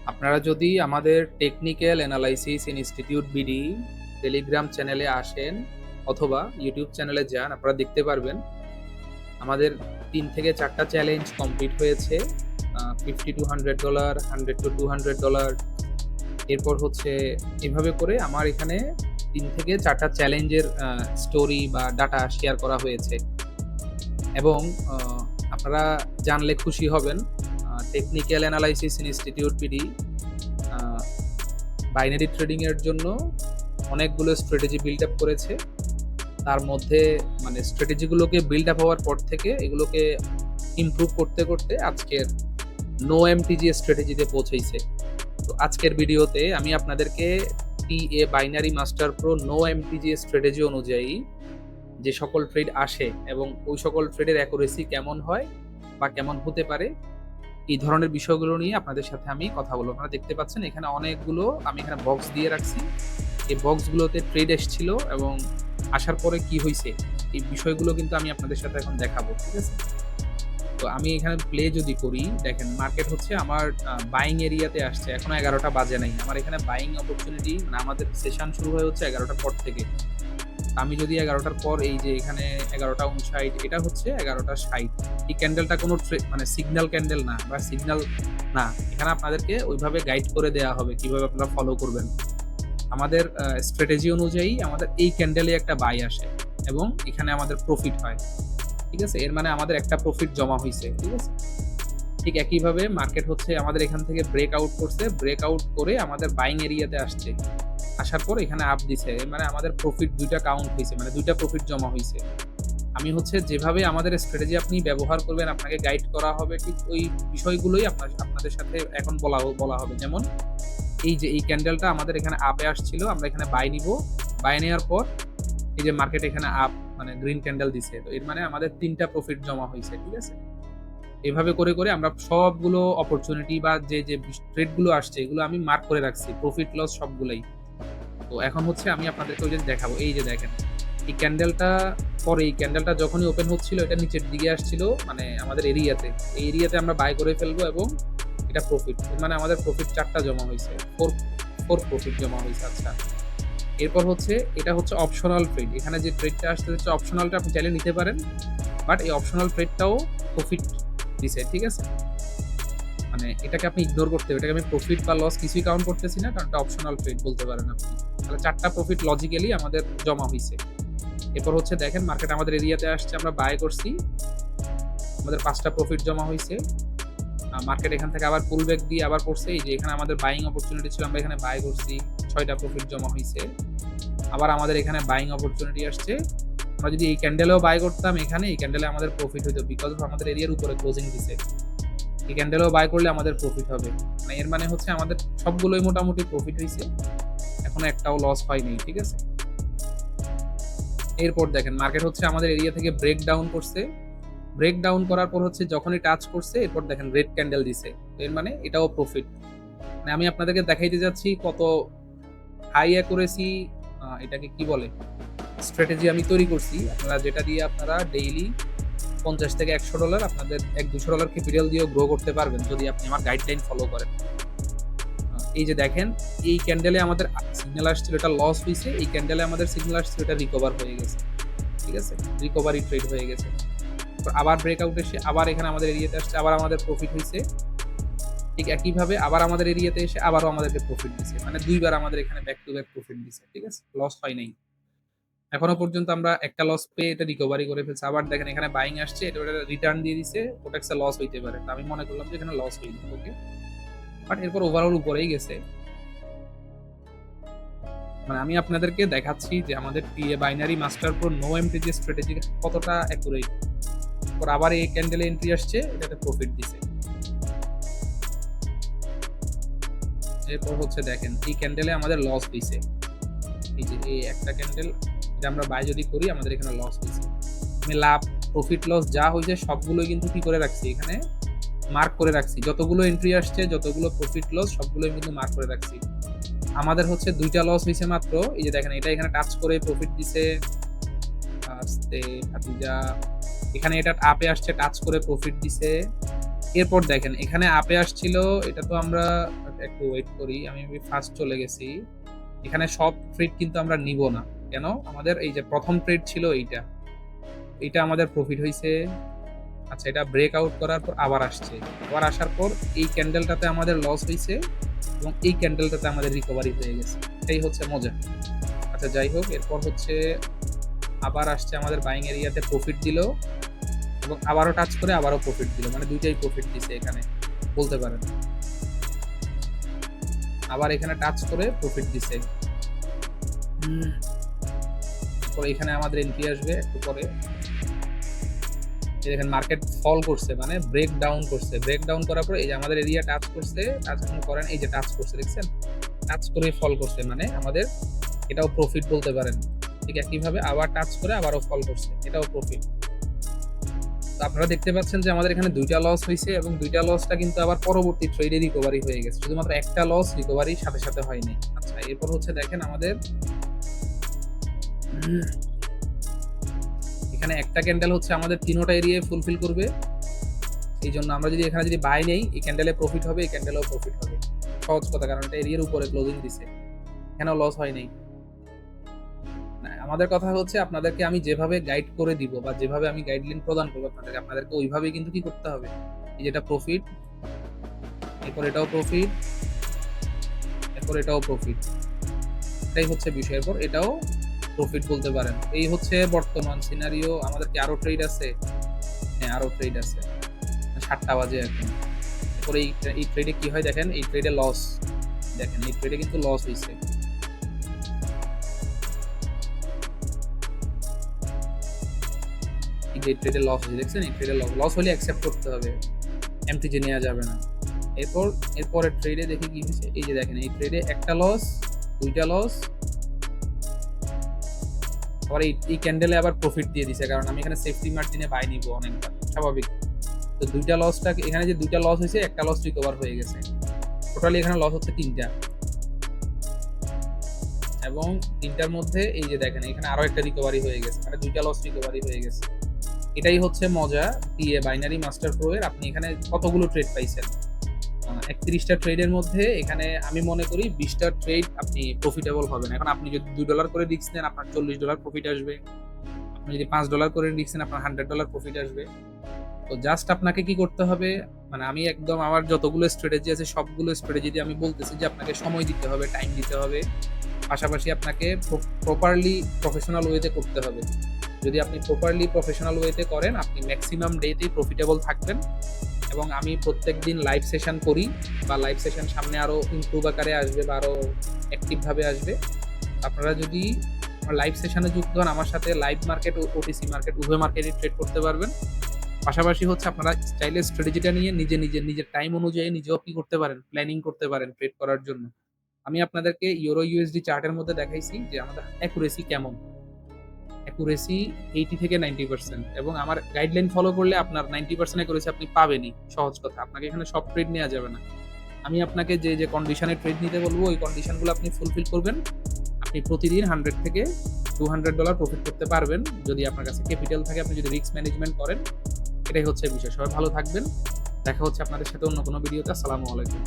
আপনারা যদি আমাদের technical analysis institute BD Telegram চ্যানেলে আসেন অথবা ইউটিউব চ্যানেলে যান, আপনারা দেখতে পারবেন আমাদের ৩ থেকে ৪ টা চ্যালেঞ্জ কমপ্লিট হয়েছে। $50 to $100, $100 to $200। এরপর হচ্ছে এভাবে করে আমার এখানে ৩ থেকে ৪ টা চ্যালেঞ্জের স্টোরি বা ডাটা শেয়ার করা হয়েছে। এবং আ আপনারা জানলে খুশি হবেন। টেকনিক্যাল অ্যানালাইসিস ইনস্টিটিউট বিডি আ বাইনারি ট্রেডিং এর জন্য অনেকগুলো স্ট্র্যাটেজি বিল্ড আপ করেছে। তার মধ্যে মানে স্ট্র্যাটেজি গুলোকে বিল্ড আপ হওয়ার পর থেকে এগুলোকে ইমপ্রুভ করতে, করতে আজকের নো এমটিজি স্ট্র্যাটেজিতে পৌঁছেইছে। তো আজকের ভিডিওতে আমি আপনাদেরকে TA binary master pro no MTG strategy অনুযায়ী যে সকল ট্রেড আসে এবং ওই সকল ট্রেডের অ্যাকুরেসি কেমন হয় বা কেমন হতে পারে, এই ধরনের বিষয়গুলো নিয়ে আপনাদের সাথে আমি কথা বলব। আপনারা দেখতে পাচ্ছেন এখানে অনেকগুলো আমি এখানে বক্স দিয়ে রাখছি। এই বক্সগুলোতে ট্রেড এসছিল এবং আসার পরে কি হইছে, এই বিষয়গুলো কিন্তু আমি আপনাদের সাথে এখন দেখাবো। ঠিক আছে? তো আমি এখানে প্লে যদি করি, দেখেন মার্কেট হচ্ছে আমার বাইং এরিয়াতে আসছে। এখনো ১১টা বাজে নাই। আমার এখানে বাইং অপরচুনিটি মানে আমাদের সেশন শুরু হয়ে হচ্ছে ১১টার পর থেকে। আমি যদি ১১টার পর এই যে এখানে ১১টা ৫৯ এটা হচ্ছে ১১টা ৬০। এই ক্যান্ডেলটা কোনো মানে সিগন্যাল ক্যান্ডেল না বা সিগন্যাল না। এখানে আপনাদেরকে ওইভাবে গাইড করে দেয়া হবে কিভাবে আপনারা ফলো করবেন। আমাদের স্ট্র্যাটেজি অনুযায়ী আমাদের এই ক্যান্ডেলে একটা বাই আসে এবং এখানে আমাদের প্রফিট হয়। ঠিক আছে? এর মানে আমাদের একটা প্রফিট জমা হইছে। ঠিক আছে? ঠিক একইভাবে মার্কেট হচ্ছে আমাদের এখান থেকে ব্রেক আউট করছে। ব্রেক আউট করে আমাদের বাইং এরিয়াতে আসছে। আসার পর এখানে আপ দিছে। এর মানে আমাদের প্রফিট ২ টা কাউন্ট হইছে। মানে ২ টা প্রফিট জমা হইছে। আমি হচ্ছে যেভাবে আমাদের স্ট্র্যাটেজি আপনি ব্যবহার করবেন, আপনাকে গাইড করা হবে ঠিক ওই বিষয়গুলোই আপনাদের সাথে এখন বলা হবে। যেমন এই যে এই ক্যান্ডেলটা আমাদের এখানে আপে আসছিল। আমরা এখানে বাই নিবো। বাই নেওয়ার পর এই যে মার্কেট এখানে আপ মানে গ্রিন ক্যান্ডেল দিছে। তো এর মানে আমাদের ৩ টা প্রফিট জমা হইছে। ঠিক আছে? এভাবে করে, করে আমরা সবগুলো অপরচুনিটি বা যে ট্রেড গুলো আসছে এগুলো আমি মার্ক করে রাখছি। প্রফিট লস সবগুলাই। তো এখন হচ্ছে আমি আপনাদেরকে ওই যে দেখাবো। এই যে দেখেন। এই ক্যান্ডেলটা পরে এই ক্যান্ডেলটা যখনই ওপেন হচ্ছিল এটা নিচের দিকে আসছিল মানে আমাদের এরিয়াতে। এই এরিয়াতে আমরা বাই করে ফেলবো এবং এটা প্রফিট। এর মানে আমাদের প্রফিট ৪ টা জমা হইছে। 4 প্রফিট জমা হইছে। আচ্ছা। এরপর হচ্ছে এটা হচ্ছে অপশনাল ট্রেড। এখানে যে ট্রেডটা আসছে হচ্ছে অপশনালটা আপনি চাইলে নিতে পারেন। বাট এই অপশনাল ট্রেডটাও প্রফিট দিছে। ঠিক আছে? মানে এটাকে আপনি ইগনোর করতে হবে। এটাকে আমি প্রফিট বা লস কিছুই কাউন্ট করতেছি না। কারণ এটা অপশনাল ট্রেড বলতে পারেন আপনি। তাহলে ৪ টা প্রফিট লজিক্যালি আমাদের জমা হইছে। এরপর হচ্ছে দেখেন মার্কেট আমাদের এরিয়াতে আসছে, আমরা বাই করছি। আমাদের ৫ টা প্রফিট জমা হইছে। মার্কেট এখান থেকে আবার পুল ব্যাক দিয়ে আবার পড়ছে। এই যে এখানে আমাদের বাইং অপরচুনিটি ছিল, আমরা এখানে বাই করছি। ৬ টা প্রফিট জমা হইছে। আবার আমাদের এখানে বাইং অপরচুনিটি আসছে। আমরা যদি এই ক্যান্ডেলেও বাই করতাম এখানে, এই ক্যান্ডেলে আমাদের প্রফিট হইতো বিকজ অফ আমাদের এরিয়ার উপরে ক্লোজিং দিছে। এই ক্যান্ডেলও বাই করলে আমাদের প্রফিট হবে। মানে এর মানে হচ্ছে আমাদের সবগুলোই মোটামুটি প্রফিট হইছে। এখনো একটাও লস হয় নাই। ঠিক আছে? এরপর দেখেন মার্কেট হচ্ছে আমাদের এরিয়া থেকে ব্রেক ডাউন করছে। ব্রেক ডাউন করার পর হচ্ছে যখনই টাচ করছে এরপর দেখেন রেড ক্যান্ডেল দিছে। এর মানে এটাও প্রফিট। মানে আমি আপনাদেরকে দেখাইতে যাচ্ছি কত হাই অ্যাকুরেসি এটাকে কি বলে? স্ট্র্যাটেজি আমি তৈরি করছি। আপনারা যেটা দিয়ে আপনারা ডেইলি $৫০ থেকে $১০০ আপনাদের $১-২০০ ক্যাপিটাল দিয়েও গ্রো করতে পারবেন যদি আপনি আমার গাইডলাইন ফলো করেন। এই যে দেখেন এই ক্যান্ডেলে আমাদের সিগন্যাল আসছিল এটা লস হইছে। এই ক্যান্ডেলে আমাদের সিগন্যাল আসছিল এটা রিকভার হয়ে গেছে। ঠিক আছে? রিকভারি ট্রেড হয়ে গেছে। তারপর আবার ব্রেকআউট এসে আবার এখানে আমাদের এরিয়াতে আসছে, আবার আমাদের প্রফিট হইছে। ঠিক একইভাবে আবার আমাদের এরিয়াতে এসে আবারও আমাদেরকে প্রফিট দিছে। মানে ২ বার আমাদের এখানে ব্যাক টু ব্যাক প্রফিট দিছে। ঠিক আছে? লস হয় নাই। এখনো পর্যন্ত আমরা একটা লস পেয়ে এটা রিকভারি করে ফেলছি। আবার দেখেন এখানে বাইং আসছে, এটা ওটা রিটার্ন দিয়ে দিছে। ওটা একটা লস হইতে পারে। তো আমি মনে করলাম যে এখানে লস হইল। ওকে। বাট এরপর ওভারঅল উপরেই গেছে। মানে আমি আপনাদেরকে দেখাচ্ছি যে আমাদের TA binary master pro no MTG strategy কতটা অ্যাকুরেট। তারপর আবার এই ক্যান্ডেলে এন্ট্রি আসছে, এটাতে প্রফিট দিছে। এরপর হচ্ছে দেখেন এই ক্যান্ডেলে আমাদের লস দিছে। এই যে এই একটা ক্যান্ডেল এটা আমরা বাই যদি করি আমাদের এখানে লস হইছে। আমি লাভ, প্রফিট লস যা হইছে সবগুলোই কিন্তু কি করে রাখছি এখানে মার্ক করে রাখছি। যতগুলো এন্ট্রি আসছে, যতগুলো প্রফিট লস সবগুলোই কিন্তু মার্ক করে রাখছি। আমাদের হচ্ছে ২ টা লস হইছে মাত্র। এই যে দেখেন এটা এখানে টাচ করে প্রফিট দিছে। আস্তে ভাতিজা। এখানে এটা আপে আসছে টাচ করে প্রফিট দিছে। এরপর দেখেন এখানে আপে আসছিল, এটা তো আমরা একটু ওয়েট করি, আমি ফার্স্ট চলে গেছি। এখানে সব ট্রেড কিন্তু আমরা নিব না। কেন? আমাদের এই যে প্রথম ট্রেড ছিল এইটা, এইটা আমাদের প্রফিট হইছে। আচ্ছা, এটা ব্রেক আউট করার পর আবার আসছে। আবার আসার পর এই ক্যান্ডেলটাতে আমাদের লস হইছে এবং এই ক্যান্ডেলটাতে আমাদের রিকভারি হয়ে গেছে। এটাই হচ্ছে মজা। আচ্ছা যাই হোক, এরপর হচ্ছে আবার আসছে আমাদের বাইং এরিয়াতে প্রফিট দিল এবং আবারও টাচ করে আবারও প্রফিট দিল। মানে ২ টাই প্রফিট দিছে এখানে বলতে পারেন। আবার এখানে টাচ করে প্রফিট দিছে। তারপর এখানে আমাদের এন্ট্রি আসবে একটু পরে। এই দেখেন মার্কেট ফল করছে, মানে ব্রেক ডাউন করছে। ব্রেক ডাউন করার পর এই যে আমাদের এরিয়া টাচ করছে, টাচ যখন করেন এই যে টাচ করছে দেখছেন? টাচ করে ফল করছে, মানে আমাদের এটাও প্রফিট বলতে পারেন। ঠিক একইভাবে আবার টাচ করে আবারও ফল করছে, এটাও প্রফিট। তো আপনারা দেখতে পাচ্ছেন যে আমাদের এখানে ২ টা লস হইছে এবং ২ টা লসটা কিন্তু আবার পরবর্তী ট্রেডে রিকভারি হয়ে গেছে। শুধুমাত্র একটা লস রিকভারির সাথে, সাথে হয় নাই। আচ্ছা, এরপর হচ্ছে দেখেন আমাদের এখানে একটা ক্যান্ডেল হচ্ছে আমাদের ৩ টা এরিয়ায় ফুলফিল করবে। এইজন্য আমরা যদি এখানে যদি বাই নেই, এই ক্যান্ডেলে প্রফিট হবে, এই ক্যান্ডেলেও প্রফিট হবে। সহজ কথা, কারণ এটা এরিয়ার উপরে ক্লোজিং দিছে। এখানেও লস হয় নাই। না, আমাদের কথা হচ্ছে আপনাদেরকে আমি যেভাবে গাইড করে দিব বা যেভাবে আমি গাইডলাইন প্রদান করব আপনাদেরকে ওইভাবেই কিন্তু কি করতে হবে। এই যেটা প্রফিট, এরপর এটাও প্রফিট, এরপর এটাও প্রফিট। এটাই হচ্ছে বিষয়। এরপর এটাও প্রফিট বলতে পারেন। এই হচ্ছে বর্তমান সিনারিও। আমাদের কি আরো ট্রেড আছে? হ্যাঁ, আরো ট্রেড আছে। ৭টা বাজে এখন। এরপর এই ট্রেডে কি হয় দেখেন, এই ট্রেডে লস। দেখেন এই ট্রেডে কিন্তু লস হইছে। এই যে ট্রেডে লস হয়েছে দেখছেন? এই ট্রেডে লস হলে অ্যাকসেপ্ট করতে হবে। এমটিজে নেওয়া যাবে না। এরপর এরপরের ট্রেডে দেখি কি হয়েছে। এই যে দেখেন এই ট্রেডে একটা লস, ২টা লস, আবার এই ক্যান্ডেলে আবার প্রফিট দিয়ে দিছে, কারণ আমি এখানে সেফটি মার্জিনে বাই নিব অনেকবার, স্বাভাবিক। তো ২টা লসটা এখানে যে ২টা লস হয়েছে, একটা লস রিকভার হয়ে গেছে। টোটালি এখানে লস হচ্ছে ৩টা এবং ৩টার মধ্যে এই যে দেখেন এখানে আরো একটা রিকভারি হয়ে গেছে, মানে ২টা লস রিকভারি হয়ে গেছে। এটাই হচ্ছে মজা দিয়ে বাইনারি মাস্টার প্রো এর। আপনি এখানে কতগুলো ট্রেড পাইছেন? ৩১টা ট্রেডের মধ্যে এখানে আমি মনে করি ২০টা ট্রেড আপনি প্রফিটেবল হবেন। এখন আপনি যদি $২ করে রিস্ক নেন, আপনার $৪০ প্রফিট আসবে। আপনি যদি $৫ করে রিস্ক নেন, আপনার $100 প্রফিট আসবে। তো জাস্ট আপনাকে কি করতে হবে, মানে আমি একদম আমার যতগুলো স্ট্র্যাটেজি আছে সবগুলো স্ট্র্যাটেজি দিয়ে আমি বলতেছি যে আপনাকে সময় দিতে হবে, টাইম দিতে হবে। পাশাপাশি আপনাকে প্রপারলি প্রফেশনাল ওয়েতে করতে হবে। যদি আপনি প্রপারলি প্রফেশনাল ওয়েতে করেন, আপনি ম্যাক্সিমাম ডেতেই প্রফিটেবল থাকবেন। এবং আমি প্রত্যেকদিন লাইভ সেশন করি, বা লাইভ সেশন সামনে আরো ইমপ্রুভ আকারে আসবে বা আরো অ্যাক্টিভ ভাবে আসবে। আপনারা যদি আমার লাইভ সেশনে যুক্ত হন, আমার সাথে লাইভ মার্কেট ও ওটিসি মার্কেট উভয় মার্কেটে ট্রেড করতে পারবেন। পাশাপাশি হচ্ছে আপনারা চাইলে স্ট্র্যাটেজিটা নিয়ে নিজের টাইম অনুযায়ী নিজেও কি করতে পারেন, প্ল্যানিং করতে পারেন ট্রেড করার জন্য। আমি আপনাদেরকে ইউরো ইউএসডি চার্টের মধ্যে দেখাইছি যে আমাদের অ্যাকুরেসি কেমন। অ্যাকুরেসি ৮০ থেকে ৯০% এবং আমার গাইডলাইন ফলো করলে আপনার ৯০% অ্যাকুরেসি আপনি পাবেনই। সহজ কথা। আপনাকে এখানে সব ট্রেড নেওয়া যাবে না। আমি আপনাকে যে কন্ডিশনে ট্রেড নিতে বলবো, ওই কন্ডিশনগুলো আপনি ফুলফিল করবেন। আপনি প্রতিদিন $100 থেকে $200 প্রফিট করতে পারবেন। যদি আপনার কাছে ক্যাপিটাল থাকে, আপনি যদি রিস্ক ম্যানেজমেন্ট করেন। এটাই হচ্ছে বিষয়। সবাই ভালো থাকবেন। দেখা হচ্ছে আপনাদের সাথে অন্য কোনো ভিডিওতে। আসসালামু আলাইকুম।